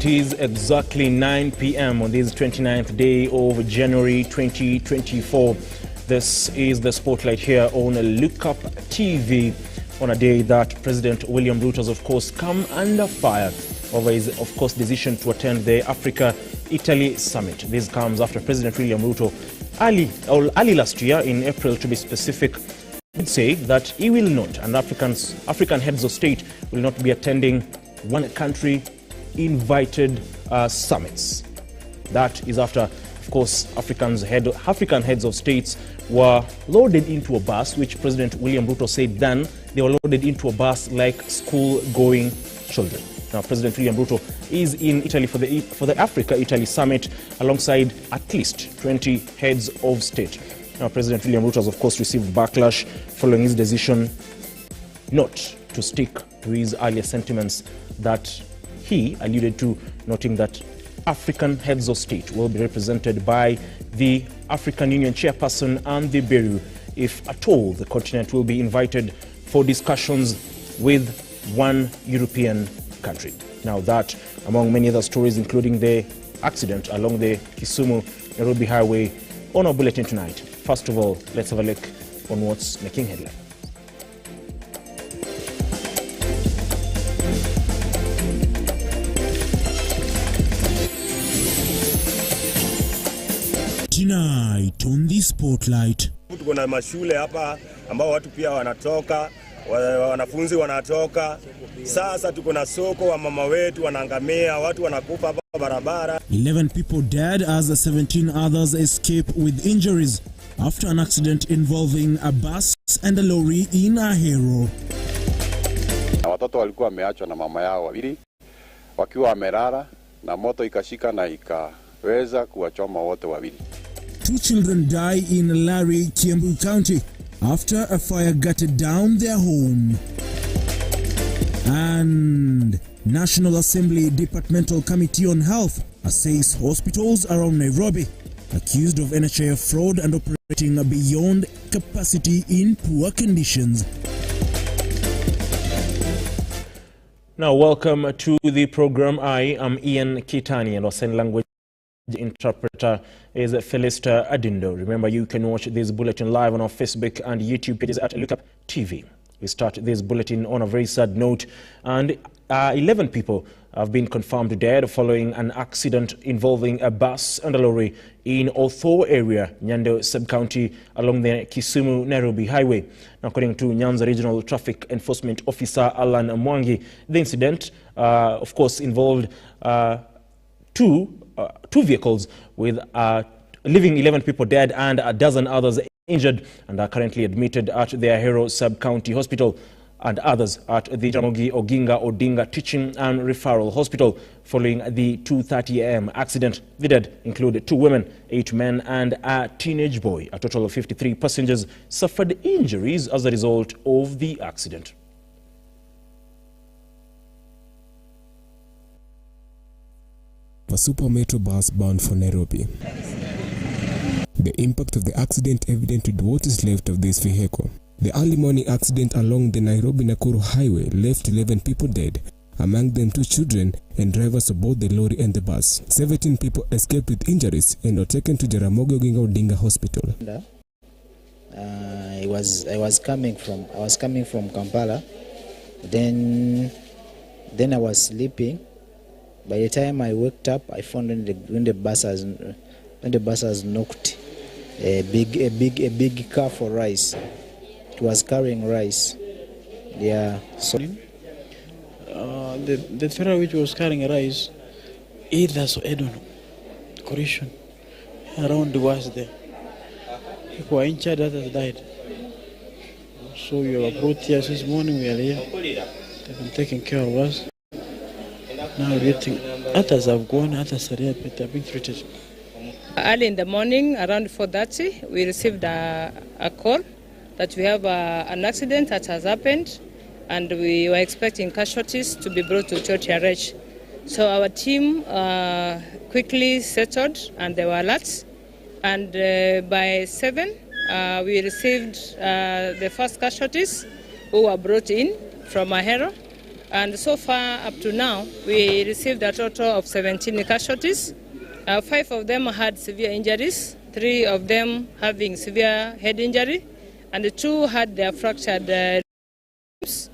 It is exactly 9 p.m. on this 29th day of January 2024. This is the spotlight here on Lookuptv on a day that President William Ruto has, of course, come under fire over his, of course, decision to attend the Africa-Italy summit. This comes after President William Ruto early last year, in April to be specific, did say that he will not, and African heads of state will not be attending one country invited summits. That is after, of course, African heads of states were loaded into a bus, which President William Ruto said then they were loaded into a bus like school-going children. Now, President William Ruto is in Italy for the Africa-Italy summit alongside at least 20 heads of state. Now, President William Ruto has, of course, received backlash following his decision not to stick to his earlier sentiments that he alluded to, noting that African heads of state will be represented by the African Union chairperson and the Bureau. If at all, the continent will be invited for discussions with one European country. Now that, among many other stories, including the accident along the Kisumu-Nairobi highway, on our bulletin tonight. First of all, let's have a look on what's making headline. Tonight on the spotlight. Tuko na mashule hapa ambao watu pia wanatoka, wanafunzi wanatoka. Sasa tuko na soko, wa mama wetu wanaangamia, watu wanakufa hapa barabara. 11 people dead as 17 others escape with injuries after an accident involving a bus and a lorry in Ahero. Watoto walikuwa wameachwa na mama yao wawili wakiwa wamelala na moto ikashika na ikaweza kuwachoma wote wawili. 2 children die in Lari, Kiambu County after a fire gutted down their home. And National Assembly Departmental Committee on Health assays hospitals around Nairobi accused of NHIF fraud and operating beyond capacity in poor conditions. Now, welcome to the program. I am Ian Kitani, and our sign language interpreter is Felista Adindo. Remember, you can watch this bulletin live on our Facebook and YouTube pages at Lookuptv. We start this bulletin on a very sad note, and 11 people have been confirmed dead following an accident involving a bus and a lorry in Otho area, Nyando sub-county, along the Kisumu-Nairobi highway. Now, according to Nyanza Regional Traffic Enforcement Officer Alan Mwangi, the incident, of course, involved two vehicles with leaving 11 people dead and a dozen others injured, and are currently admitted at the Ahero sub-county hospital, and others at the Jaramogi Oginga Odinga Teaching and Referral Hospital following the 2:30 a.m. accident. The dead include 2 women, 8 men and a teenage boy. A total of 53 passengers suffered injuries as a result of the accident. A super metro bus bound for Nairobi. The impact of the accident evident with what is left of this vehicle. The early morning accident along the Nairobi-Nakuru highway left 11 people dead, among them 2 children and drivers of both the lorry and the bus. 17 people escaped with injuries and were taken to Jaramogi Oginga Odinga Hospital. I was coming from Kampala. Then I was sleeping. By the time I woke up, I found when the bus has knocked a big car for rice. It was carrying rice. Yeah. So the trailer which was carrying rice, either, so I don't know, collision around the was there. People were injured, others died. So we were brought here this morning. We are here. They've been taking care of us. Now we're getting, others have gone, others are here, but they're being treated. Early in the morning, around 4:30, we received a call that we have an accident that has happened, and we were expecting casualties to be brought to TRH. So our team quickly settled, and there were alerts. And by 7, we received the first casualties who were brought in from Ahero. And so far, up to now, we received a total of 17 casualties. 5 of them had severe injuries, 3 of them having severe head injury, and 2 had their fractured limbs.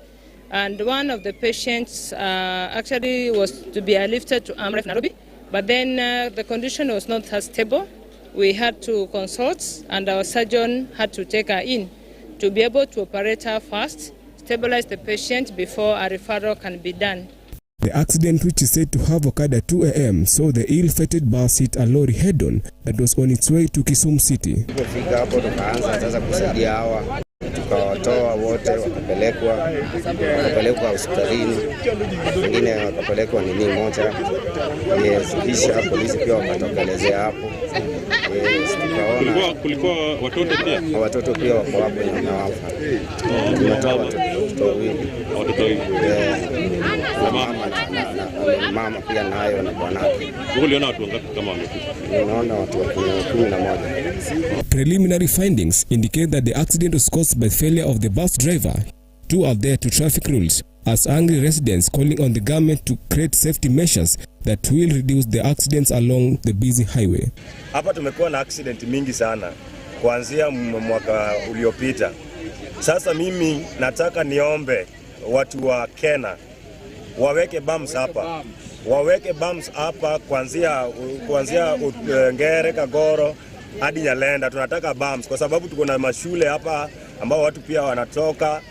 And one of the patients actually was to be airlifted to Nairobi, but then the condition was not as stable. We had to consult, and our surgeon had to take her in to be able to operate her fast, stabilize the patient before a referral can be done. The accident, which is said to have occurred at 2 a.m., saw the ill-fated bus hit a lorry head-on that was on its way to Kisumu City. Tulipofika hapo tukaanza sasa kusaidia hawa, tukawatoa wote wakapelekwa hospitalini, wengine wakapelekwa nini moja. Kisha polisi pia wakatokelezea hapo. Kulikuwa watoto pia? Watoto pia wako hapo na wafa. Tunatoa watoto wawili. Mama pia nayo na bwanake. Uliona watu wangapi kama wamekufa? Unaona watu 11. Preliminary findings indicate that the accident was caused by failure of the bus driver to adhere to traffic rules, as angry residents calling on the government to create safety measures that will reduce the accidents along the busy highway. Hapa tumekuwa na accident mingi sana kuanzia mwaka uliopita. Sasa mimi nataka niombe watu wa Kenya waweke bumps hapa. Waweke bumps hapa kuanzia Ngere, Kagoro hadi Nyalenda. Tunataka bumps kwa sababu tuko na mashule hapa ambao watu pia wanatoka,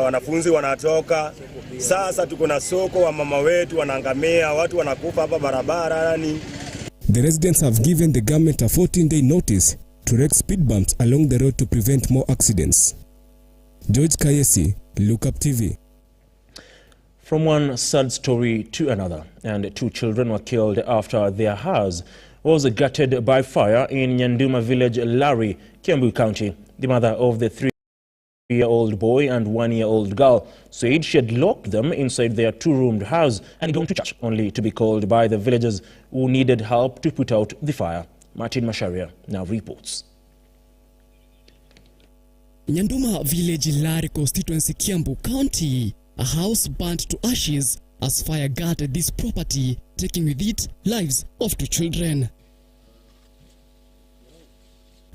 wanafunzi wanatoka. Sasa tuko na soko wa mama wetu wanaangamia, watu wanakufa hapa barabarani. The residents have given the government a 14-day notice to erect speed bumps along the road to prevent more accidents. George Kayesi, Lookuptv. From one sad story to another, and 2 children were killed after their house was gutted by fire in Nyanduma village, Lari, Kiambu County. The mother of the 3-year-old boy and 1-year-old girl said she had locked them inside their 2-roomed house and gone to church, only to be called by the villagers who needed help to put out the fire. Martin Masharia now reports. Nyanduma village, Lari constituency, Kiambu County. A house burnt to ashes as fire gutted this property, taking with it lives of 2 children.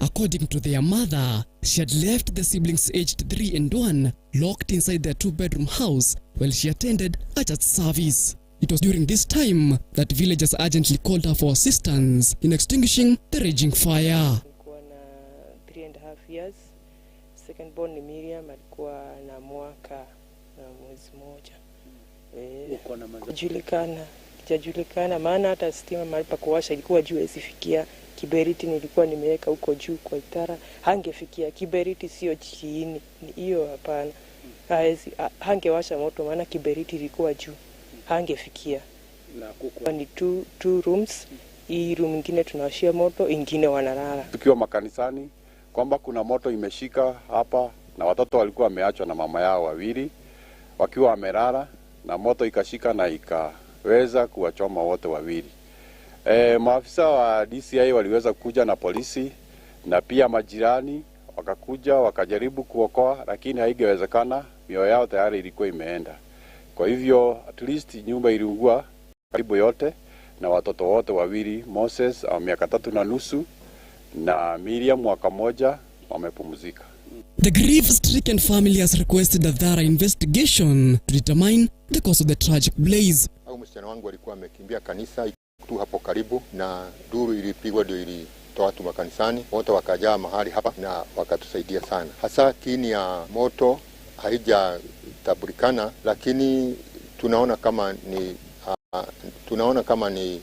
According to their mother, she had left the siblings aged 3 and 1 locked inside their 2-bedroom house while she attended a church service. It was during this time that villagers urgently called her for assistance in extinguishing the raging fire. 3.5 years. Second born ni Miriam alikuwa na mwaka na mwezi mmoja. Kujulikana maana hata stima mahali pa kuwasha ilikuwa juu isifikia. Kiberiti nilikuwa nimeweka huko juu kwa itara, hangefikia. Kiberiti sio chini, hiyo hapana. Hangewasha moto maana kiberiti ilikuwa juu, hangefikia. Na kuko ni 2 rooms, hii room nyingine tunawashia moto, ingine wanalala. Tukiwa makanisani kwamba kuna moto imeshika hapa na watoto walikuwa wameachwa na mama yao wawili wakiwa wamelala na moto ikashika na ikaweza kuwachoma wote wawili. Maafisa wa DCI waliweza kuja na polisi na pia majirani wakakuja wakajaribu kuokoa, lakini haingewezekana, mioyo yao tayari ilikuwa imeenda. Kwa hivyo at least nyumba iliungua karibu yote na watoto wote wawili, Moses miaka 3.5 na Miriam mwaka 1 wamepumzika. The grief-stricken family has requested a thorough investigation to determine the cause of the tragic blaze. Msichana wangu alikuwa amekimbia kanisa tu hapo karibu na duru ilipigwa ndio ilitoa watu makanisani, wote wakajaa mahali hapa na wakatusaidia sana. Hasa kini ya moto haijatambulikana, lakini tunaona kama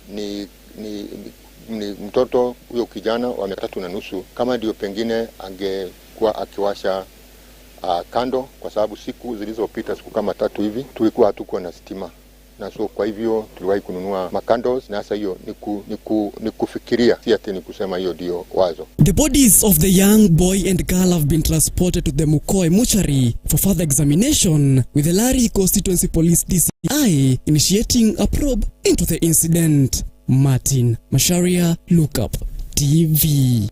ni mtoto huyo kijana wa miaka 3.5, kama ndio pengine angekuwa akiwasha kando, kwa sababu siku zilizopita, siku kama 3 hivi, tulikuwa hatukuwa na stima. Na so kwa hivyo tuliwahi kununua makandos, na sasa hiyo ni kufikiria, si ati ni kusema hiyo ndio wazo. The bodies of the young boy and girl have been transported to the Mukoi mortuary for further examination, with the Lari Constituency Police DCI initiating a probe into the incident. Martin Masharia, Lookuptv.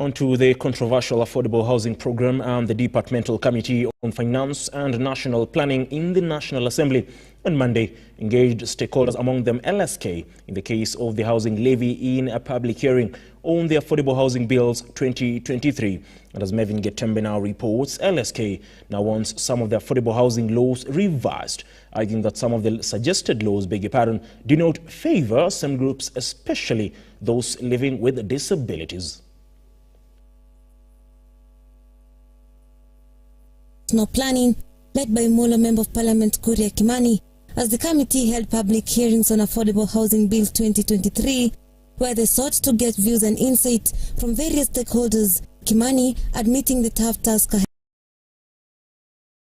Onto the controversial affordable housing program, and the Departmental Committee on Finance and National Planning in the National Assembly on Monday engaged stakeholders, among them LSK, in the case of the housing levy in a public hearing on the Affordable Housing Bills 2023. And as Mevin Getembe now reports, LSK now wants some of the affordable housing laws revised, arguing that some of the suggested laws, do not favor some groups, especially those living with disabilities. No planning, led by Molo Member of Parliament Kuria Kimani, as the committee held public hearings on Affordable Housing Bill 2023, where they sought to get views and insight from various stakeholders. Kimani admitting the tough task ahead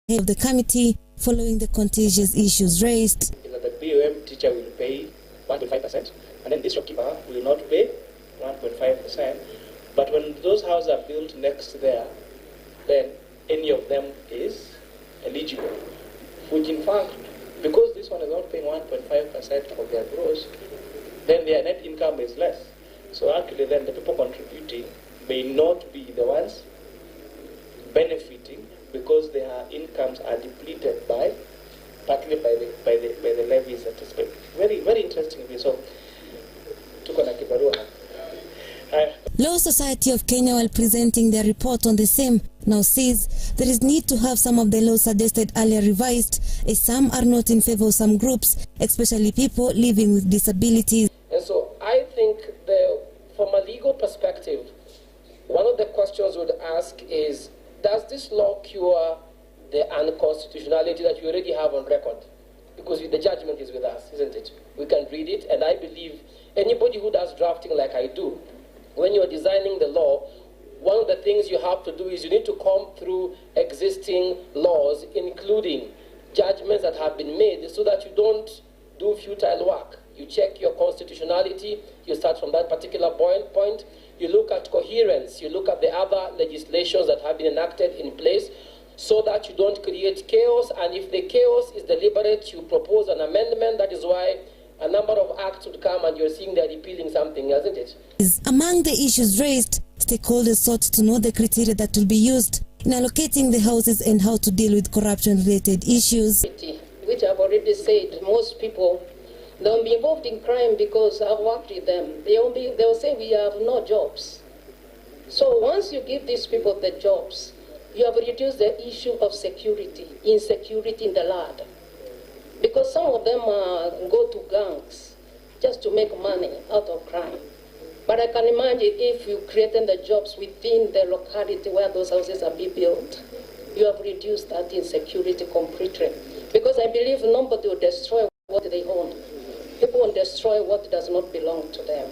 of the committee following the contentious issues raised. That the BOM teacher will pay 1.5%, and then the shopkeeper will not pay 1.5%. But when those houses are built next there, then any of them is eligible, which in fact, because this one is not paying 1.5% of their gross, then their net income is less. So actually then the people contributing may not be the ones benefiting, because their incomes are depleted partly by the levies that is paid. Very, very interesting. So tuko na kibarua. Law Society of Kenya, while presenting their report on the same, now says there is need to have some of the laws suggested earlier revised, as some are not in favor of some groups, especially people living with disabilities. And so I think from a legal perspective, one of the questions we would ask is, does this law cure the unconstitutionality that you already have on record? Because the judgment is with us, isn't it? We can read it, and I believe anybody who does drafting like I do, when you're designing the law, one of the things you have to do is you need to comb through existing laws, including judgments that have been made, so that you don't do futile work. You check your constitutionality, you start from that particular point, you look at coherence, you look at the other legislations that have been enacted in place, so that you don't create chaos, and if the chaos is deliberate, you propose an amendment. That is why a number of acts would come and you're seeing they're repealing something, isn't it? Among the issues raised, stakeholders sought to know the criteria that will be used in allocating the houses and how to deal with corruption-related issues. Which I've already said, most people don't be involved in crime because I've worked with them. They'll say we have no jobs. So once you give these people the jobs, you have reduced the issue of insecurity in the land. Because some of them go to gangs just to make money out of crime. But I can imagine if you created the jobs within the locality where those houses are being built, you have reduced that insecurity completely. Because I believe nobody will destroy what they own. People will destroy what does not belong to them.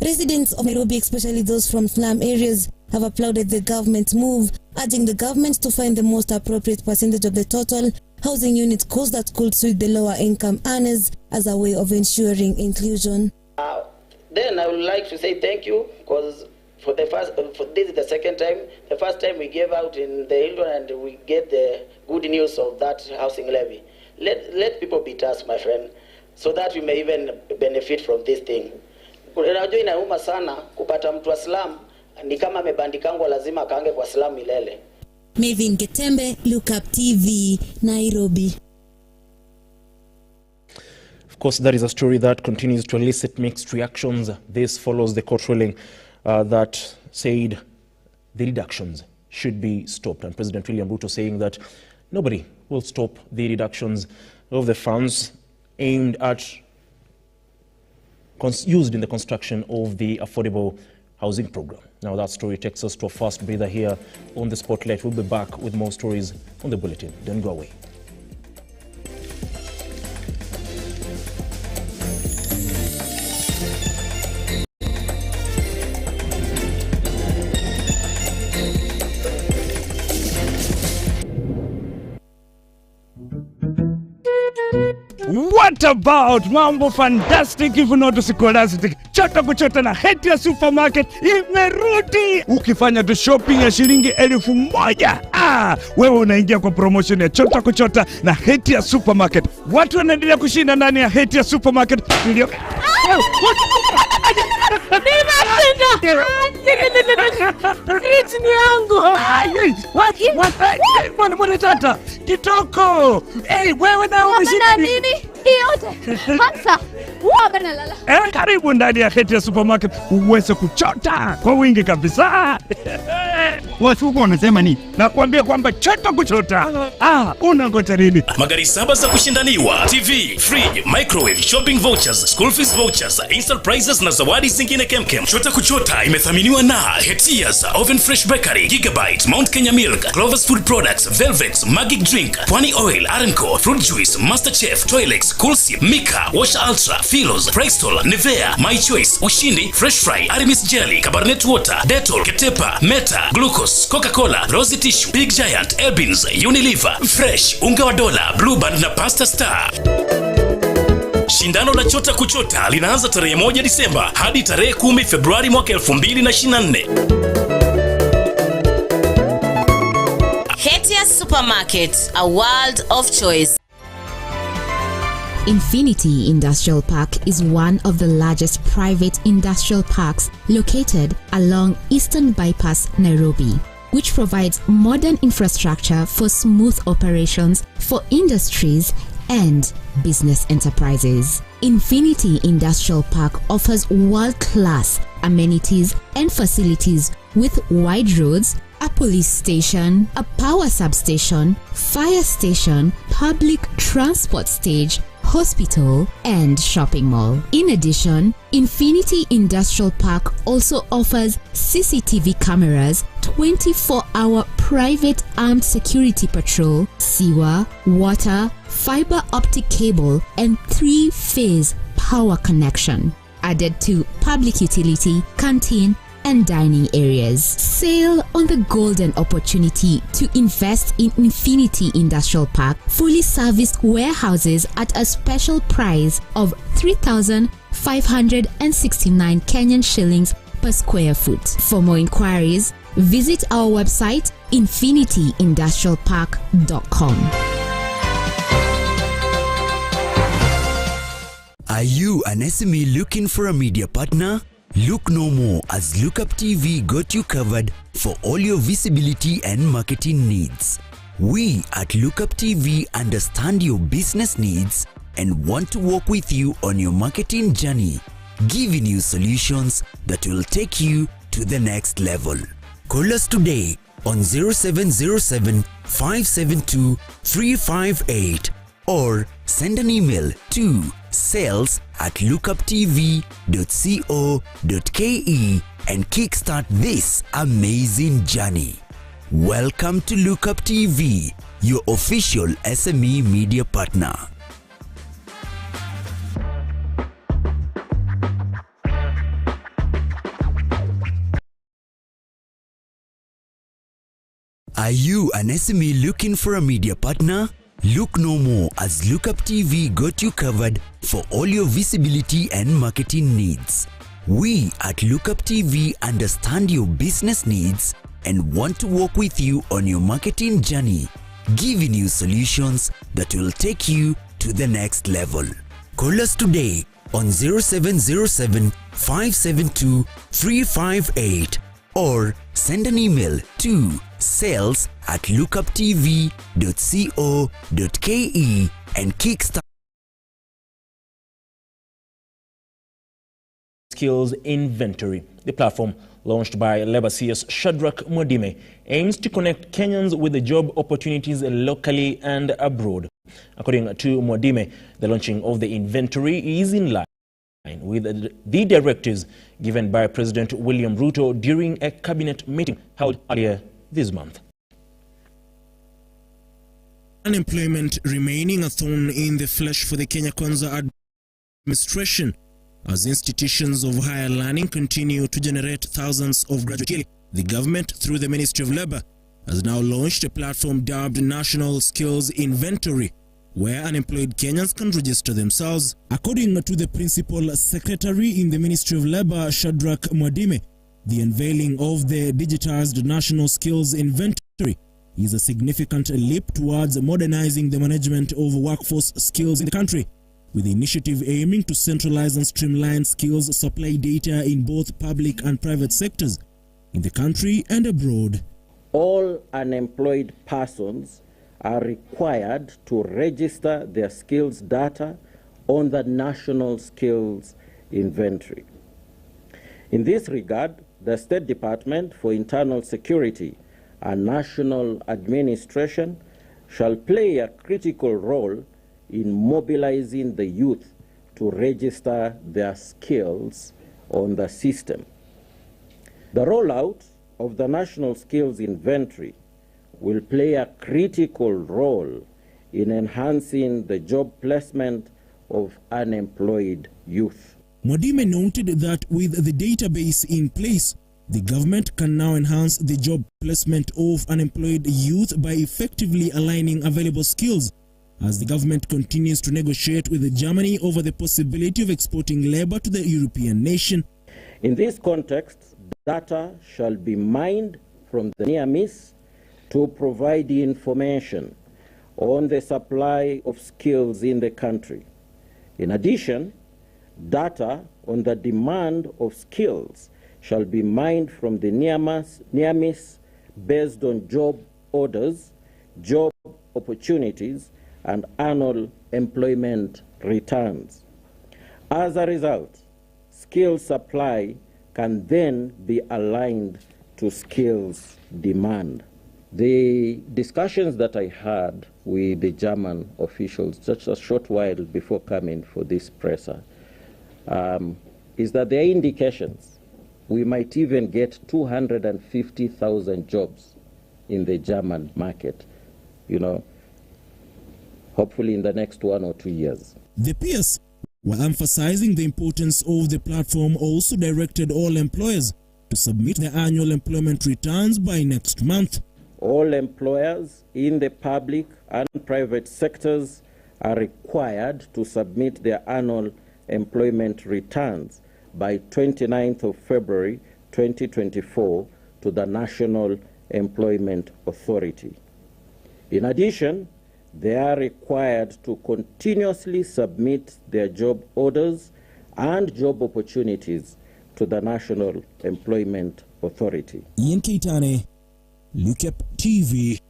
Residents of Nairobi, especially those from slum areas, have applauded the government's move, urging the government to find the most appropriate percentage of the total housing unit cost that could suit the lower income earners as a way of ensuring inclusion. Then I would like to say thank you, because this is the second time. The first time we gave out in the Hilton and we get the good news of that housing levy. Let people beat us, my friend, so that we may even benefit from this thing. Unajua inauma sana kupata mtu wa slum ni kama amebandikangwa lazima akaange kwa slum milele. Mevin Getembe, Lookuptv, Nairobi. Of course, that is a story that continues to elicit mixed reactions. This follows the court ruling that said the reductions should be stopped, and President William RUTO saying that nobody will stop the reductions of the funds aimed at used in the construction of the affordable housing program. Now that story takes us to a fast breather here on the Spotlight. We'll be back with more stories on the bulletin. Don't go away. What about mambo fantastic if not scholastic? Chota kuchota na Hatia Supermarket imerudi. Ukifanya tu shopping ya shilingi 1,000, wewe unaingia kwa promotion ya chota kuchota na Hatia Supermarket. Watu wanaendelea kushinda ndani ya Hatia Supermarket. Mwana tata, kitoko. Wewe na umeshika nini? Yote. Hansa. Nalala. Karibu ndani ya Heti ya Supermarket uweze kuchota kwa wingi kabisa. Watu huko wanasema nini? Nakwambia kwamba chota kuchota. Unangoja nini? Magari 7 za kushindaniwa, TV, fridge, microwave, shopping vouchers, school fees vouchers, instant prizes na zawadi zingine kemkem. Chota kuchota imethaminiwa na Hetia's Oven Fresh Bakery, Gigabyte, Mount Kenya Milk, Clover's Food Products, Velvex, Magic Drink, Pwani Oil, Arenco, Fruit Juice, Masterchef, Toilex, Coolsip, Mika, Wash Ultra, Philos, Prestol, Nivea, My Choice, Ushindi, Fresh Fry, Arimis Jelly, Cabernet Water, Dettol, Ketepa, Meta, Glucose, Coca-Cola, Rosy Tissue, Big Giant, Elbins, Unilever, Fresh, Unga wa Dola, Blue Band na Pasta Star. Shindano la chota kuchota linaanza tarehe 1 Disemba hadi tarehe 10 Februari mwaka 2024. Heti ya Supermarket, a world of choice. Infinity Industrial Park is one of the largest private industrial parks located along Eastern Bypass, Nairobi, which provides modern infrastructure for smooth operations for industries and business enterprises. Infinity Industrial Park offers world-class amenities and facilities with wide roads, a police station, a power substation, fire station, public transport stage, hospital, and shopping mall. In addition, Infinity Industrial Park also offers CCTV cameras, 24-hour private armed security patrol, sewer, water, fiber optic cable, and 3-phase power connection, added to public utility, canteen, and dining areas. Sail on the golden opportunity to invest in Infinity Industrial Park fully serviced warehouses at a special price of 3,569 Kenyan shillings per square foot. For more inquiries, visit our website infinityindustrialpark.com. Are you an SME looking for a media partner? Look no more, as Lookuptv got you covered for all your visibility and marketing needs. We at Lookuptv understand your business needs and want to work with you on your marketing journey, giving you solutions that will take you to the next level. Call us today on 0707 572 358 or send an email to sales@lookuptv.co.ke and kickstart this amazing journey. Welcome to Lookuptv, your official SME media partner. Are you an SME looking for a media partner? Look no more, as Lookuptv got you covered for all your visibility and marketing needs. We at Lookuptv understand your business needs and want to work with you on your marketing journey, giving you solutions that will take you to the next level. Call us today on 0707 572 358 or send an email to sales@lookuptv.co.ke and kickstart Skills Inventory. The platform, launched by Labour CS Shadrack Mwadime, aims to connect Kenyans with the job opportunities locally and abroad. According to Mwadime, the launching of the inventory is in line with the directives given by President William Ruto during a cabinet meeting held earlier this month. Unemployment remaining a thorn in the flesh for the Kenya Kwanza administration as institutions of higher learning continue to generate thousands of graduates. The government, through the Ministry of Labour, has now launched a platform dubbed National Skills Inventory, where unemployed Kenyans can register themselves. According to the Principal Secretary in the Ministry of Labour, Shadrack Mwadime, the unveiling of the digitized National Skills Inventory is a significant leap towards modernizing the management of workforce skills in the country. with the initiative aiming to centralize and streamline skills supply data in both public and private sectors in the country and abroad. All unemployed persons are required to register their skills data on the National Skills Inventory. In this regard, the State Department for Internal Security and National Administration shall play a critical role in mobilizing the youth to register their skills on the system. The rollout of the National Skills Inventory will play a critical role in enhancing the job placement of unemployed youth. Mwadime noted that with the database in place, the government can now enhance the job placement of unemployed youth by effectively aligning available skills as the government continues to negotiate with Germany over the possibility of exporting labor to the European nation. In this context, data shall be mined from the near miss to provide information on the supply of skills in the country. In addition, data on the demand of skills shall be mined from the near miss based on job orders, job opportunities, and annual employment returns. As a result, skills supply can then be aligned to skills demand. The discussions that I had with the German officials just a short while before coming for this presser is that there are indications we might even get 250,000 jobs in the German market, hopefully in the next 1 or 2 years. The peers, while emphasizing the importance of the platform, also directed all employers to submit their annual employment returns by next month. All employers in the public and private sectors are required to submit their annual employment returns by 29th of February 2024 to the National Employment Authority. In addition, they are required to continuously submit their job orders and job opportunities to the National Employment Authority. Ian Keitane, Lookuptv.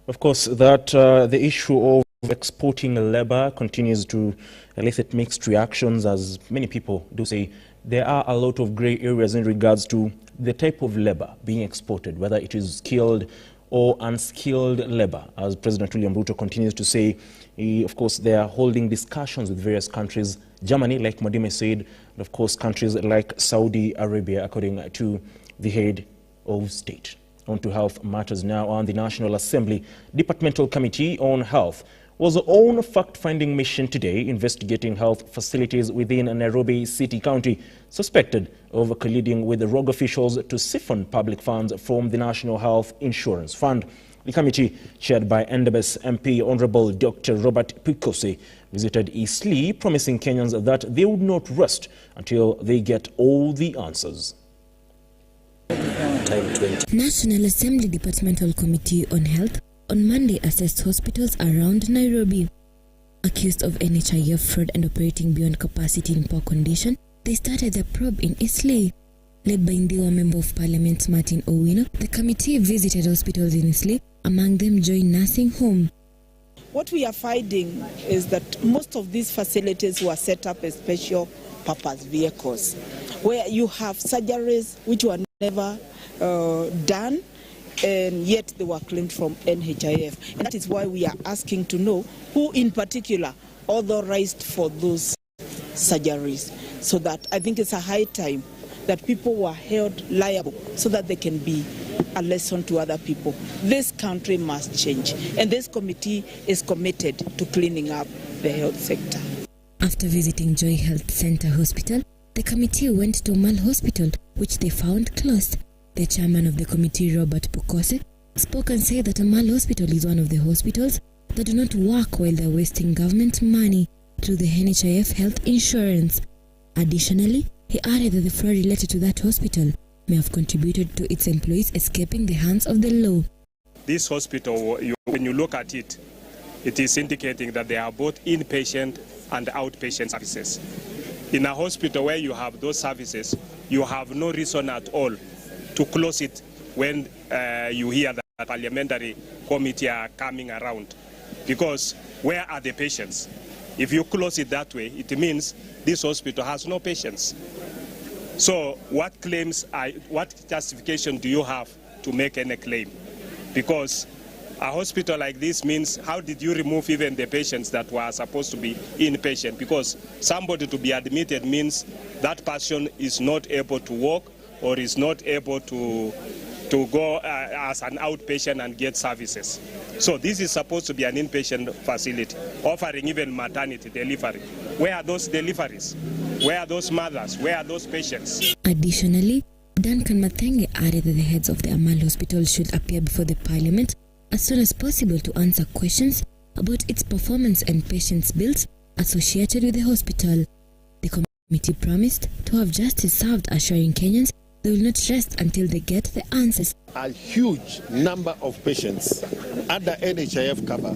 Of course, that the issue of exporting labor continues to elicit mixed reactions, as many people do say there are a lot of gray areas in regards to the type of labor being exported, whether it is skilled or unskilled labor. As President William RUTO continues to say, of course, they are holding discussions with various countries, Germany, like Mwadime said, and of course, countries like Saudi Arabia, according to the head of state. On to health matters now. On the National Assembly Departmental Committee on Health was on a fact-finding mission today investigating health facilities within Nairobi City County suspected of colluding with the rogue officials to siphon public funds from the National Health Insurance Fund. The committee, chaired by Endebess MP Honorable Dr. Robert Pukose, visited Eastleigh, promising Kenyans that they would not rest until they get all the answers. National Assembly Departmental Committee on Health on Monday assessed hospitals around Nairobi. Accused of NHIF fraud and operating beyond capacity in poor condition, they started their probe in Eastleigh. Led by Ndiwa Member of Parliament Martin Owino, the committee visited hospitals in Eastleigh, among them Joy Nursing Home. What we are finding is that most of these facilities were set up as special purpose vehicles, where you have surgeries which were never done, and yet they were claimed from NHIF. And that is why we are asking to know who in particular authorized for those surgeries, so that I think it's a high time that people were held liable so that they can be a lesson to other people. This country must change, and this committee is committed to cleaning up the health sector. After visiting Joy Health Center Hospital, the committee went to Mal Hospital, which they found closed. The chairman of the committee, Robert Pukose, spoke and said that Mal Hospital is one of the hospitals that do not work while they're wasting government money through the NHIF health insurance. Additionally, he added that the fraud related to that hospital may have contributed to its employees escaping the hands of the law. This hospital, when you look at it, it is indicating that they are both inpatient and outpatient services. In a hospital where you have those services, you have no reason at all to close it when you hear that the parliamentary committee are coming around. Because where are the patients? If you close it that way, it means this hospital has no patients. So what justification do you have to make any claim? Because a hospital like this means, how did you remove even the patients that were supposed to be inpatient? Because somebody to be admitted means that person is not able to walk or is not able to go as an outpatient and get services. So this is supposed to be an inpatient facility, offering even maternity delivery. Where are those deliveries? Where are those mothers? Where are those patients? Additionally, Duncan Mathenge added that the heads of the Amal Hospital should appear before the Parliament as soon as possible to answer questions about its performance and patients' bills associated with the hospital. The committee promised to have justice served, assuring Kenyans they will not rest until they get the answers. A huge number of patients under NHIF cover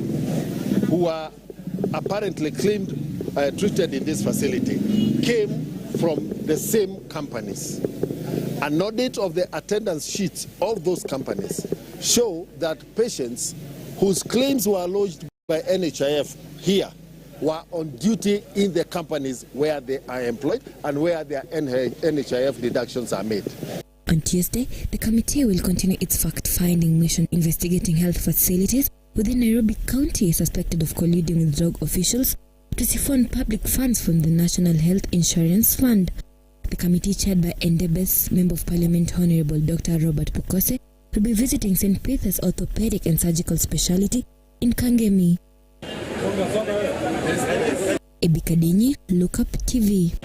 who are apparently claimed treated in this facility came from the same companies. An audit of the attendance sheets of those companies show that patients whose claims were lodged by NHIF here were on duty in the companies where they are employed and where their NHIF deductions are made. On Tuesday, the committee will continue its fact-finding mission investigating health facilities within Nairobi County suspected of colluding with drug officials to siphon public funds from the National Health Insurance Fund. The committee, chaired by Endebess Member of Parliament Honorable Dr. Robert Pukose, will be visiting St. Peter's Orthopedic and Surgical Specialty in Kangemi. Ebikadinyi, Lookuptv.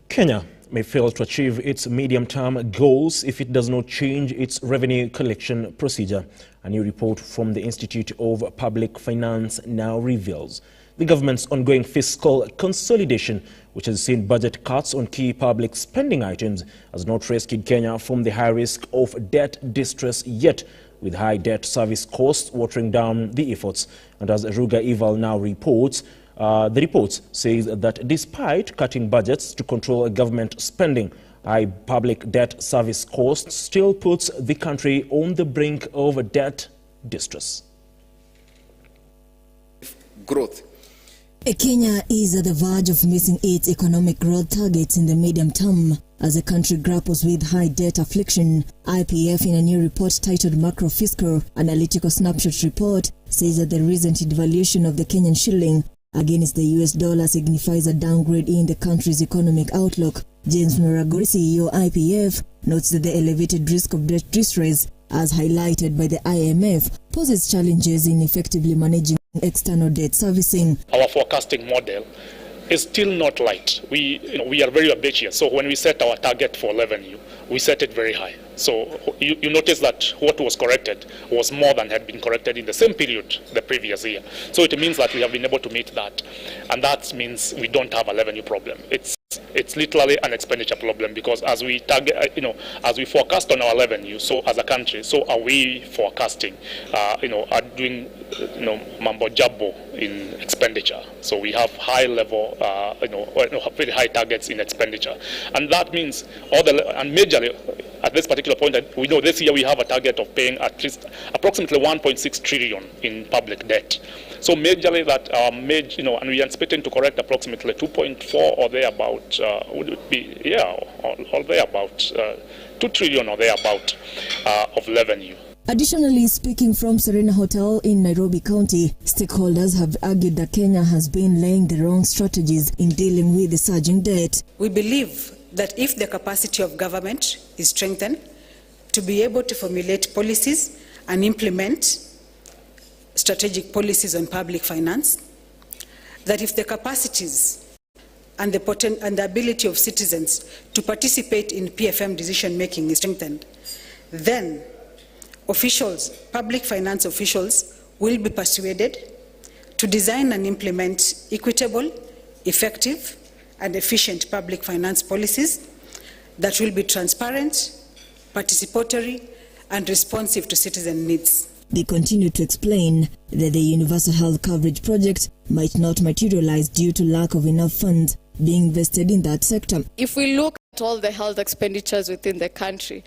Kenya may fail to achieve its medium-term goals if it does not change its revenue collection procedure. A new report from the Institute of Public Finance now reveals the government's ongoing fiscal consolidation, which has seen budget cuts on key public spending items, has not rescued Kenya from the high risk of debt distress yet, with high debt service costs watering down the efforts. And as Ruga Ival now reports, the report says that despite cutting budgets to control government spending, high public debt service costs still puts the country on the brink of debt distress. Growth. Kenya is at the verge of missing its economic growth targets in the medium term as the country grapples with high debt affliction. IPF, in a new report titled Macro Fiscal Analytical Snapshot Report, says that the recent devaluation of the Kenyan shilling against the US dollar signifies a downgrade in the country's economic outlook. James Muraguri, CEO IPF, notes that the elevated risk of debt distress, as highlighted by the IMF, poses challenges in effectively managing external debt servicing. Our forecasting model is still not light. We are very ambitious. So when we set our target for revenue, we set it very high. So you notice that what was corrected was more than had been corrected in the same period the previous year. So it means that we have been able to meet that, and that means we don't have a revenue problem. It's literally an expenditure problem, because as we target, as we forecast on our revenue, so as a country, so are we forecasting, are doing, mambo jumbo in expenditure. So we have high level, very high targets in expenditure, and that means and majorly at this particular point, we know this year we have a target of paying at least approximately 1.6 trillion in public debt. So majorly that and we are expecting to correct approximately 2.4 or thereabout, would it be, or thereabout, 2 trillion or thereabout of revenue. Additionally, speaking from Serena Hotel in Nairobi County, stakeholders have argued that Kenya has been laying the wrong strategies in dealing with the surging debt. We believe that if the capacity of government is strengthened to be able to formulate policies and implement strategic policies on public finance, that if the capacities and the ability of citizens to participate in PFM decision making is strengthened, then public finance officials will be persuaded to design and implement equitable, effective, and efficient public finance policies that will be transparent, participatory, and responsive to citizen needs. They continue to explain that the Universal Health Coverage Project might not materialize due to lack of enough funds being invested in that sector. If we look at all the health expenditures within the country,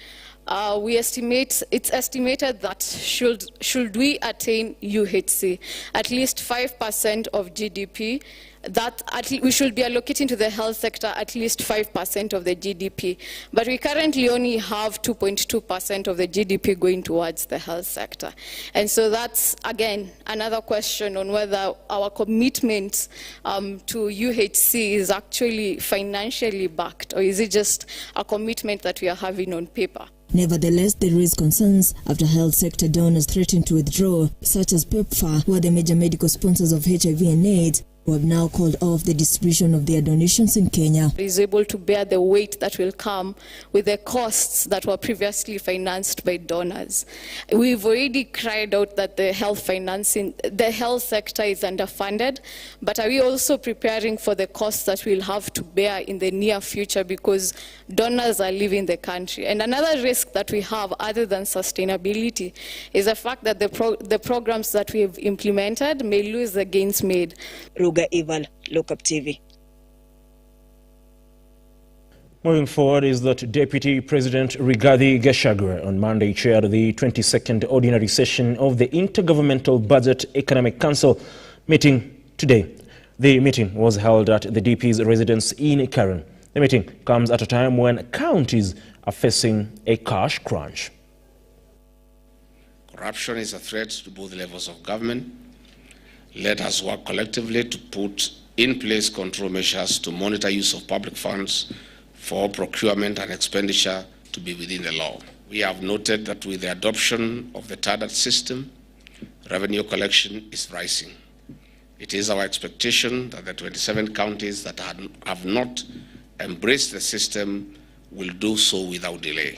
it's estimated that should we attain UHC, at least 5% of GDP, that we should be allocating to the health sector at least 5% of the GDP. But we currently only have 2.2% of the GDP going towards the health sector. And so that's, again, another question on whether our commitment to UHC is actually financially backed, or is it just a commitment that we are having on paper? Nevertheless, they raise concerns after health sector donors threatened to withdraw, such as PEPFAR, who are the major medical sponsors of HIV and AIDS, who have now called off the distribution of their donations in Kenya. Is able to bear the weight that will come with the costs that were previously financed by donors. We've already cried out that the health sector is underfunded, but are we also preparing for the costs that we'll have to bear in the near future because donors are leaving the country? And another risk that we have, other than sustainability, is the fact that the programs that we've implemented may lose the gains made. Lookuptv. Moving forward is that Deputy President Rigathi Gachagua on Monday chaired the 22nd ordinary session of the Intergovernmental Budget Economic Council meeting today. The meeting was held at the DP's residence in Karen. The meeting comes at a time when counties are facing a cash crunch. Corruption is a threat to both levels of government. Let us work collectively to put in place control measures to monitor use of public funds for procurement and expenditure to be within the law. We have noted that with the adoption of the TADAT system, revenue collection is rising. It is our expectation that the 27 counties that have not embraced the system will do so without delay.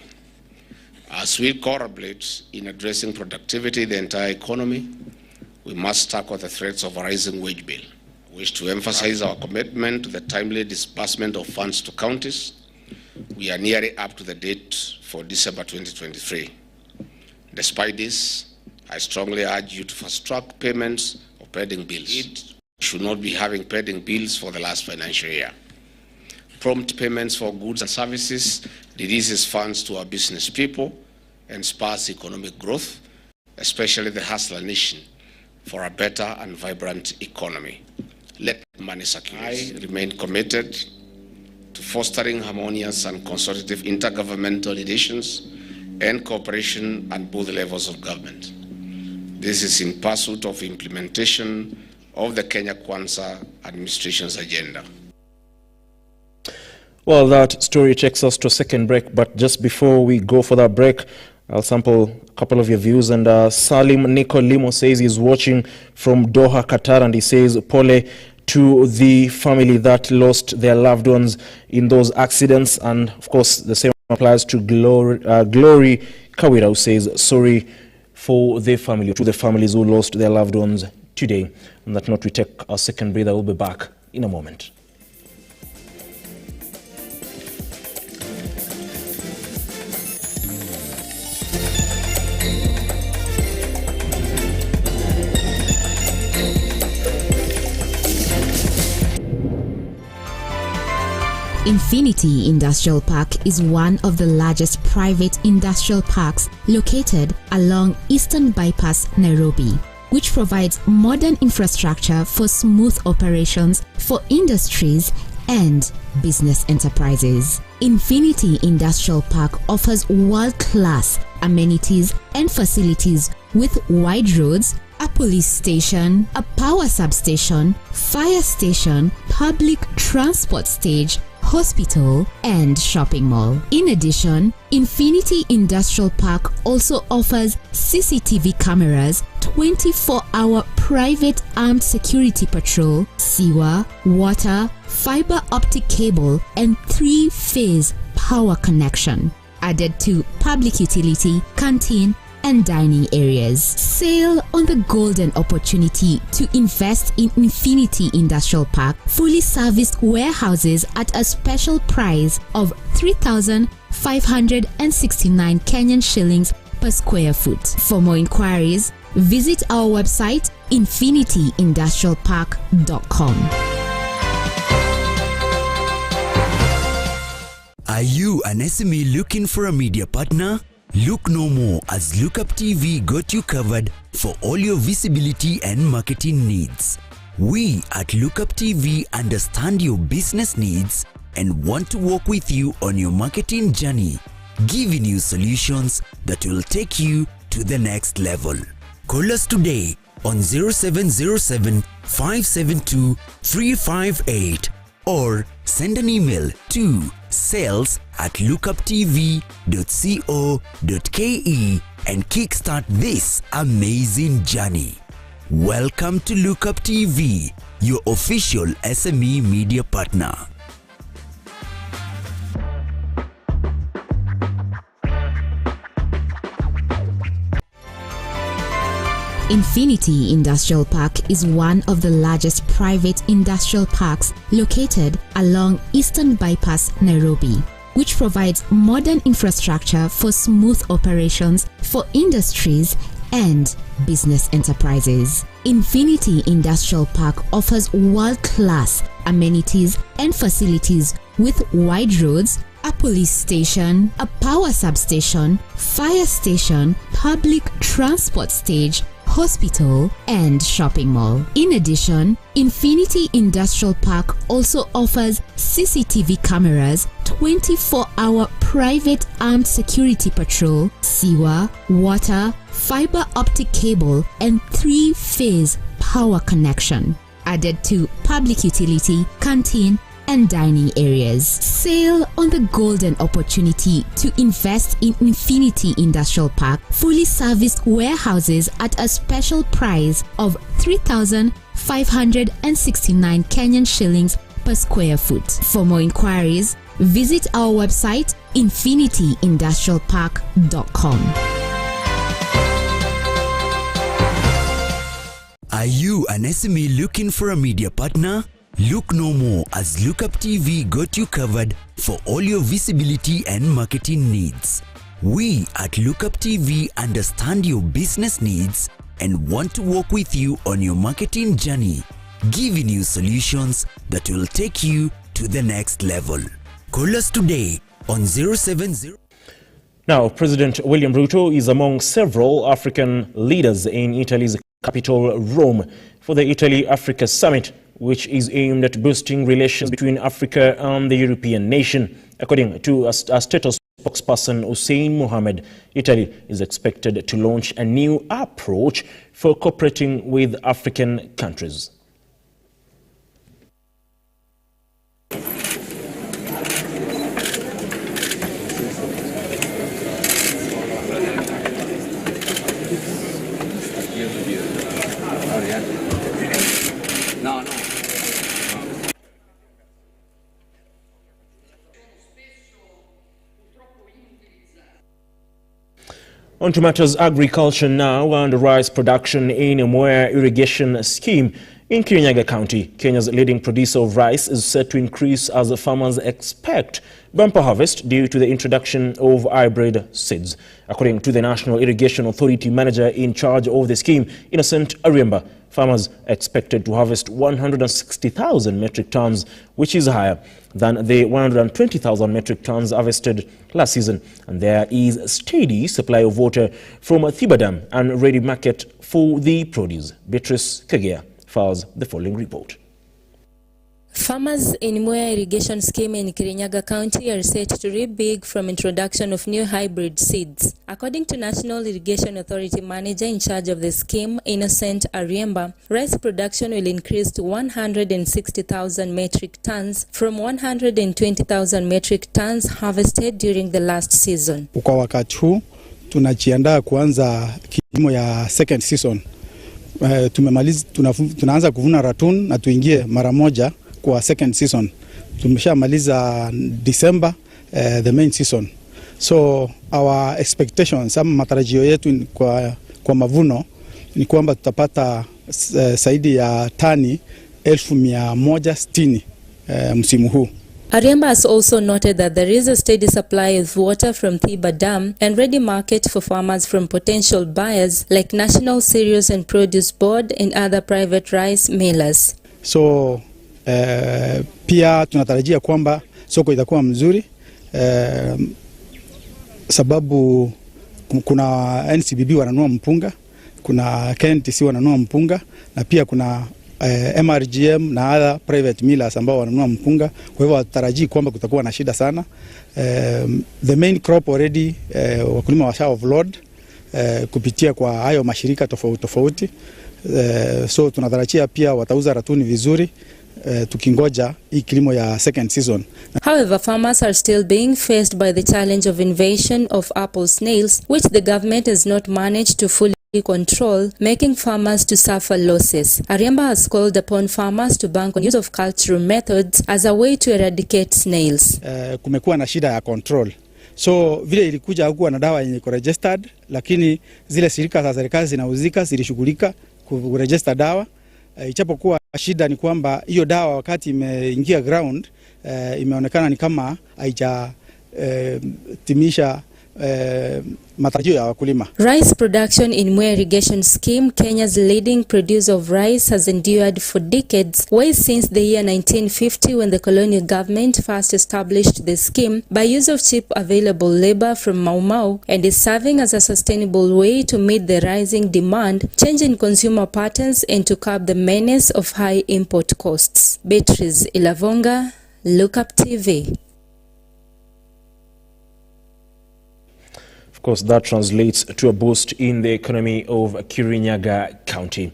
As we collaborate in addressing productivity in the entire economy, we must tackle the threats of a rising wage bill. I wish to emphasize our commitment to the timely disbursement of funds to counties. We are nearly up to the date for December 2023. Despite this, I strongly urge you to fast-track payments of pending bills. It should not be having pending bills for the last financial year. Prompt payments for goods and services releases funds to our business people and spurs economic growth, especially the hustler nation, for a better and vibrant economy. Let money circulate. I remain committed to fostering harmonious and consultative intergovernmental relations and cooperation at both levels of government. This is in pursuit of implementation of the Kenya Kwanza administration's agenda. Well, that story takes us to a second break, but just before we go for that break, I'll sample a couple of your views. And Salim Nicolimo says he's watching from Doha, Qatar, and he says, Pole to the family that lost their loved ones in those accidents. And of course, the same applies to Glory Kawira, who says, sorry for the family, to the families who lost their loved ones today. On that note, we take our second breather. We'll be back in a moment. Infinity Industrial Park is one of the largest private industrial parks located along Eastern Bypass, Nairobi, which provides modern infrastructure for smooth operations for industries and business enterprises. Infinity Industrial Park offers world-class amenities and facilities with wide roads, a police station, a power substation, fire station, public transport stage, hospital, and shopping mall. In addition, Infinity Industrial Park also offers CCTV cameras, 24-hour private armed security patrol, sewer, water, fiber optic cable, and 3-phase power connection, added to public utility, canteen, and dining areas. Sail on the golden opportunity to invest in Infinity Industrial Park, fully serviced warehouses at a special price of 3,569 Kenyan shillings per square foot. For more inquiries, visit our website infinityindustrialpark.com. Are you an SME looking for a media partner? Look no more, as Lookuptv got you covered for all your visibility and marketing needs. We at Lookuptv understand your business needs and want to work with you on your marketing journey, giving you solutions that will take you to the next level. Call us today on 0707 572 358 or send an email to sales@lookuptv.co.ke and kickstart this amazing journey. Welcome to Lookuptv, your official SME media partner. Infinity Industrial Park is one of the largest private industrial parks located along Eastern Bypass, Nairobi, which provides modern infrastructure for smooth operations for industries and business enterprises. Infinity Industrial Park offers world-class amenities and facilities with wide roads, a police station, a power substation, fire station, public transport stage, hospital, and shopping mall. In addition, Infinity Industrial Park also offers CCTV cameras, 24-hour private armed security patrol, sewer, water, fiber optic cable, and 3-phase power connection, added to public utility, canteen, and dining areas. Sail on the golden opportunity to invest in Infinity Industrial Park, fully serviced warehouses at a special price of 3,569 Kenyan shillings per square foot. For more inquiries, visit our website infinityindustrialpark.com. Are you an SME looking for a media partner? Look no more, as Lookuptv got you covered for all your visibility and marketing needs. We at Lookuptv understand your business needs and want to work with you on your marketing journey, giving you solutions that will take you to the next level. Call us today on 070. Now, President William Ruto is among several African leaders in Italy's capital, Rome, for the Italy-Africa Summit, which is aimed at boosting relations between Africa and the European nation. According to a status spokesperson, Hussein Mohamed, Italy is expected to launch a new approach for cooperating with African countries. On to matters agriculture now, and rice production in a Mwea irrigation scheme in Kirinyaga County. Kenya's leading producer of rice is set to increase as the farmers expect bumper harvest due to the introduction of hybrid seeds. According to the National Irrigation Authority manager in charge of the scheme, Innocent Ariemba, farmers expected to harvest 160,000 metric tons, which is higher than the 120,000 metric tons harvested last season. And there is a steady supply of water from Thiba Dam and ready market for the produce. Beatrice Kagea files the following report. Farmers in Mwea irrigation scheme in Kirinyaga County are set to reap big from introduction of new hybrid seeds. According to National Irrigation Authority manager in charge of the scheme, Innocent Ariemba, rice production will increase to 160,000 metric tons from 120,000 metric tons harvested during the last season. Kwa wakati huu tunajiandaa kuanza kilimo ya second season. Tunaanza kuvuna ratun na tuingie mara moja kwa second season. Tumeshamaliza December the main season. So our expectations, ama matarajio yetu kwa mavuno ni kwamba tutapata zaidi ya tani 1,160 msimu huu. Ariamba has also noted that there is a steady supply of water from Thiba Dam and ready market for farmers from potential buyers like National Cereals and Produce Board and other private rice millers. So pia tunatarajia kwamba soko itakuwa mzuri sababu kuna NCBB wananunua mpunga, kuna KNTC wananunua mpunga na pia kuna MRGM na other private millers ambao wananunua mpunga. Kwa hivyo watarajii kwamba kutakuwa na shida sana. The main crop already wakulima washa offload kupitia kwa hayo mashirika tofauti. So tunatarajia pia watauza ratuni vizuri tukingoja hii kilimo ya second season. However, farmers are still being faced by the challenge of invasion of apple snails, which the government has not managed to fully control, making farmers to suffer losses. Ariamba has called upon farmers to bank on use of cultural methods as a way to eradicate snails. Kumekuwa na shida ya control. So vile ilikuja hakuwa na dawa yenye registered, lakini zile shirika za serikali zinauzika zilishughulika kuregister dawa. Ichapokuwa shida ni kwamba hiyo dawa wakati imeingia ground imeonekana ni kama haija timisha matarajio ya wakulima. Rice production in Mwea Irrigation Scheme, Kenya's leading producer of rice, has endured for decades, way since the year 1950 when the colonial government first established the scheme by use of cheap available labor from Mau Mau, and is serving as a sustainable way to meet the rising demand, changing consumer patterns and to curb the menace of high import costs. Beatrice Ilavonga, Lookuptv. Of course, that translates to a boost in the economy of Kirinyaga County.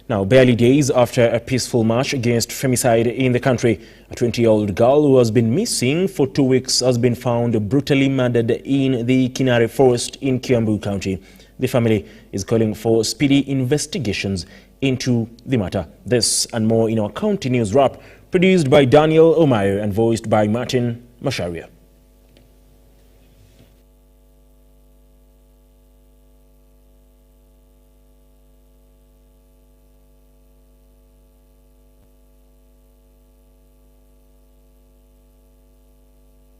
Now, barely days after a peaceful march against femicide in the country, a 20-year-old girl who has been missing for 2 weeks has been found brutally murdered in the Kinare Forest in Kiambu County. The family is calling for speedy investigations into the matter. This and more in our County News Wrap, produced by Daniel Omayo and voiced by Martin Masharia.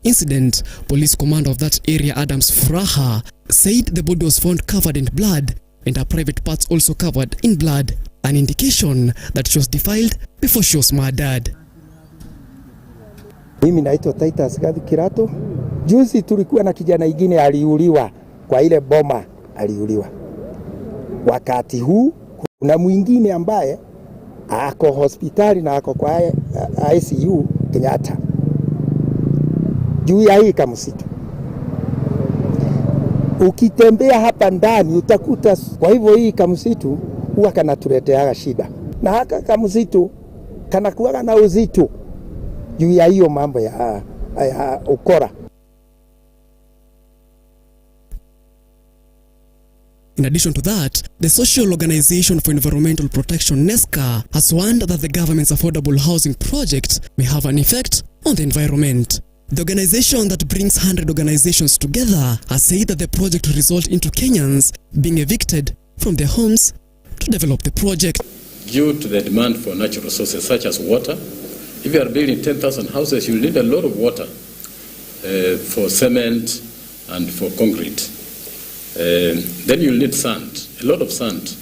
Incident, police commander of that area, Adams Fraha, said the body was found covered in blood and her private parts also covered in blood, an indication that she was defiled before she was murdered. Mimi naitwa Titus Kirato. Juzi tulikuwa na kijana ingine aliuliwa kwa ile boma aliuliwa. Wakati huu kuna mwingine ambaye ako hospitali na ako kwa ICU Kenyatta. Juu ya hii kamsitu. Ukitembea hapa ndani utakuta, kwa hivyo hii kamsitu huwa kanatuletea shida. Na haka kamsitu kanakuwa na uzito juu ya hiyo mambo ya ukora. In addition to that, the Social Organization for Environmental Protection, NESCA, has warned that the government's affordable housing project may have an effect on the environment. The organization that brings 100 organizations together has said that the project will result into Kenyans being evicted from their homes to develop the project. Due to the demand for natural resources such as water, if you are building 10,000 houses, you need a lot of water for cement and for concrete. Then you'll need sand, a lot of sand.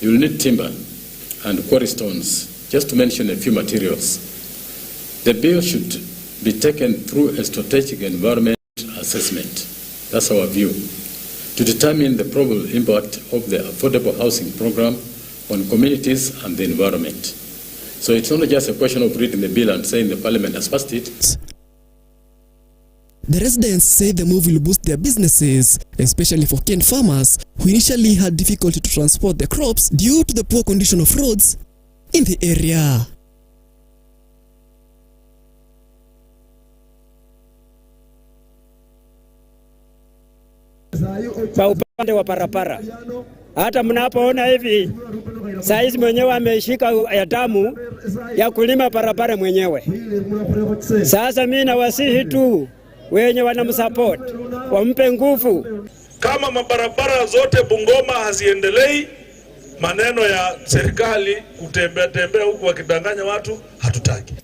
You'll need timber and quarry stones, just to mention a few materials. The bill should be taken through a strategic environment assessment. That's our view, to determine the probable impact of the affordable housing program on communities and the environment. So it's not just a question of reading the bill and saying the parliament has passed it. The residents say the move will boost their businesses, especially for cane farmers who initially had difficulty to transport their crops due to the poor condition of roads in the area. Kwa upande wa parapara, hata mnapoona hivi saizi mwenyewe ameshika ya damu ya kulima parapara mwenyewe. Sasa mimi nawasihi tu wenye wanamsupport wampe nguvu. Kama mabarabara zote Bungoma haziendelei, maneno ya serikali kutembea huku wakidanganya watu hatutaki.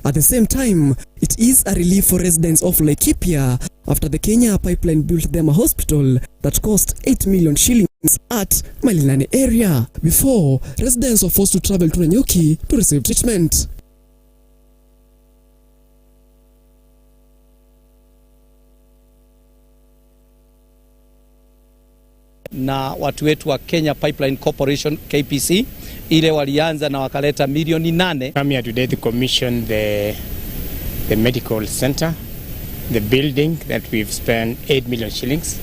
At the same time, it is a relief for residents of Laikipia after the Kenya pipeline built them a hospital that cost 8 million shillings at Malinani area. Before, residents were forced to travel to Nanyuki to receive treatment. Na watu wetu wa Kenya Pipeline Corporation KPC ile walianza na wakaleta milioni 8. Come here today to commission the medical center, the building that we've spent 8 million shillings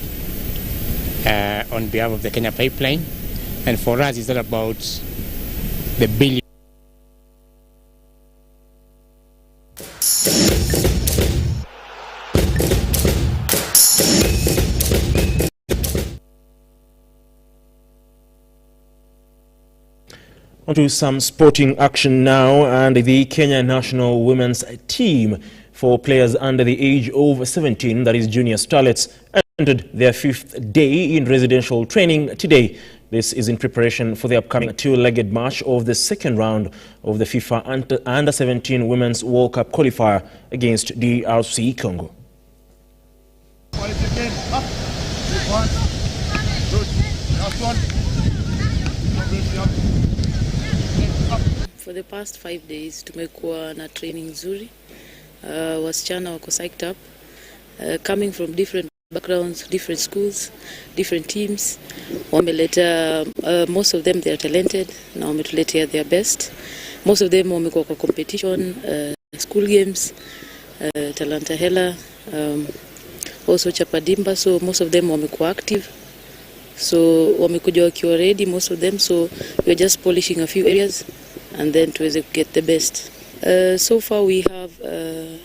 on behalf of the Kenya Pipeline, and for us it's all about the billion. On to some sporting action now, and the Kenya national women's team for players under the age of 17, that is junior starlets, entered their 5th day in residential training today. This is in preparation for the upcoming two-legged match of the second round of the FIFA Under-17 Women's World Cup qualifier against DRC Congo. For the past 5 days tumekuwa na training nzuri. Wasichana wako psyched up, coming from different backgrounds, different schools, different teams. Wameleta most of them they are talented na wametuletea their best. Most of them wamekuwa kwa competition, school games, Talanta Hela, also Chapadimba, so most of them wamekuwa active. So wamekuja wakiwa ready, most of them, so we are just polishing a few areas and then to get the best. So far we have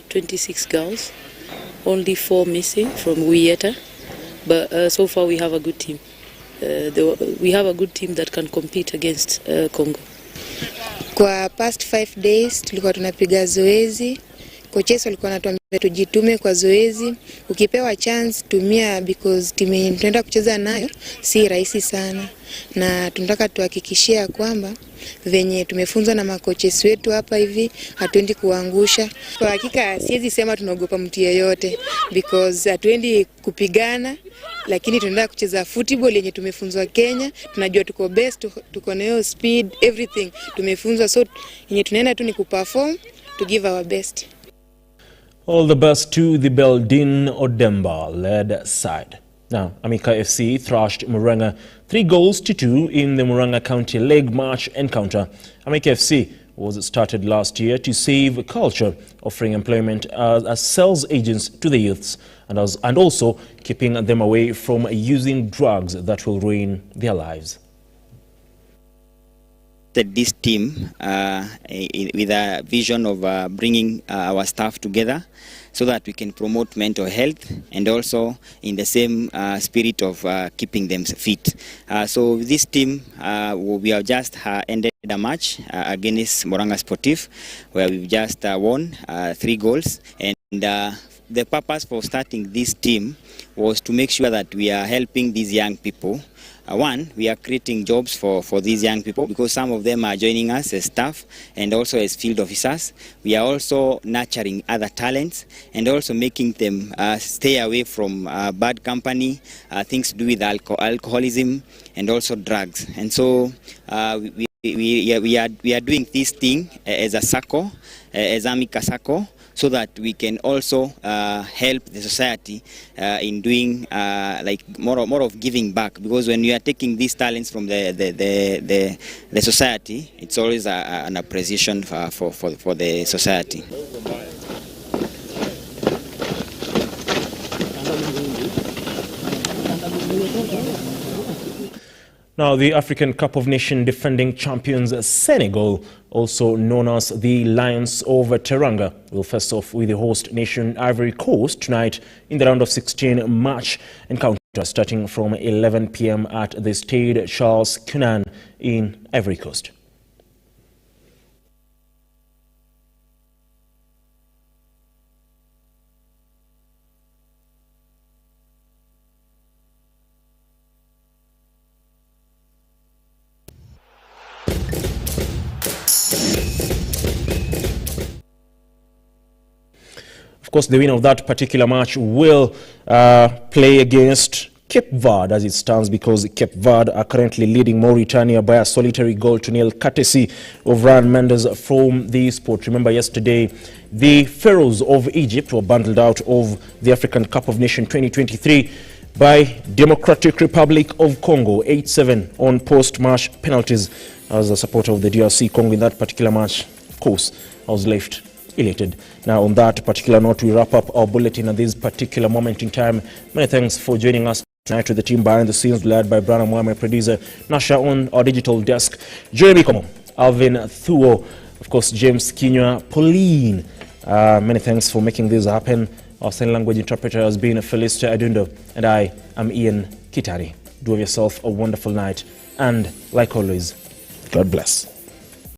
26 girls, only 4 missing from Wieta, but so far we have a good team. We have a good team that can compete against Congo. Kwa past 5 days tulikuwa tunapiga zoezi. Coaches walikuwa wanatuambia tujitume kwa zoezi. Ukipewa chance tumia, because timu tunaenda kucheza nayo si rahisi sana. Na tunataka tuhakikishia kwamba venye tumefunzwa na makoches wetu hapa hivi hatuendi kuangusha. Kwa hakika siwezi sema tunaogopa mtu yeyote, because hatuendi kupigana, lakini tunaenda kucheza football yenye tumefunzwa Kenya. Tunajua tuko best, tuko na hiyo speed, everything tumefunzwa, so yenye tunaenda tu ni kuperform, to give our best. All the best to the Beldin Odemba-led side. Now, Amika FC thrashed Muranga 3-2 in the Muranga County League match encounter. Amika FC was started last year to save culture, offering employment as sales agents to the youths and also keeping them away from using drugs that will ruin their lives. This team with a vision of bringing our staff together so that we can promote mental health and also in the same spirit of keeping them fit. So this team, we have just ended a match against Moranga Sportif, where we've just won 3 goals, and the purpose for starting this team was to make sure that we are helping these young people. One, we are creating jobs for these young people, because some of them are joining us as staff and also as field officers. We are also nurturing other talents and also making them stay away from bad company, things to do with alcoholism and also drugs. And so we are doing this thing as a circle, as Amika Circle, so that we can also help the society in doing like more of giving back, because when you are taking these talents from the society, it's always an appreciation for the society. Now, the African Cup of Nations defending champions Senegal, also known as the Lions of Teranga, will face off with the host nation Ivory Coast tonight in the round of 16 match encounter starting from 11 p.m. at the Stade Charles Konan in Ivory Coast. course, the winner of that particular match will play against Cape Verde as it stands, because Cape Verde are currently leading Mauritania by a solitary goal to nil, courtesy of Ryan Mendes from the Sport. Remember, yesterday the Pharaohs of Egypt were bundled out of the African Cup of Nations 2023 by Democratic Republic of Congo, 8-7 on post-match penalties. As a supporter of the DRC Congo in that particular match, of course, I was left elated. Now, on that particular note, we wrap up our bulletin at this particular moment in time. Many thanks for joining us tonight, to the team behind the scenes, led by Brana Mwame, producer Nasha on our digital desk, Jeremy Komo, Alvin Thuo, of course, James Kinywa, Pauline. Many thanks for making this happen. Our sign language interpreter has been Felicita Adundo, and I am Ian Kitari. Do have yourself a wonderful night, and like always, God bless.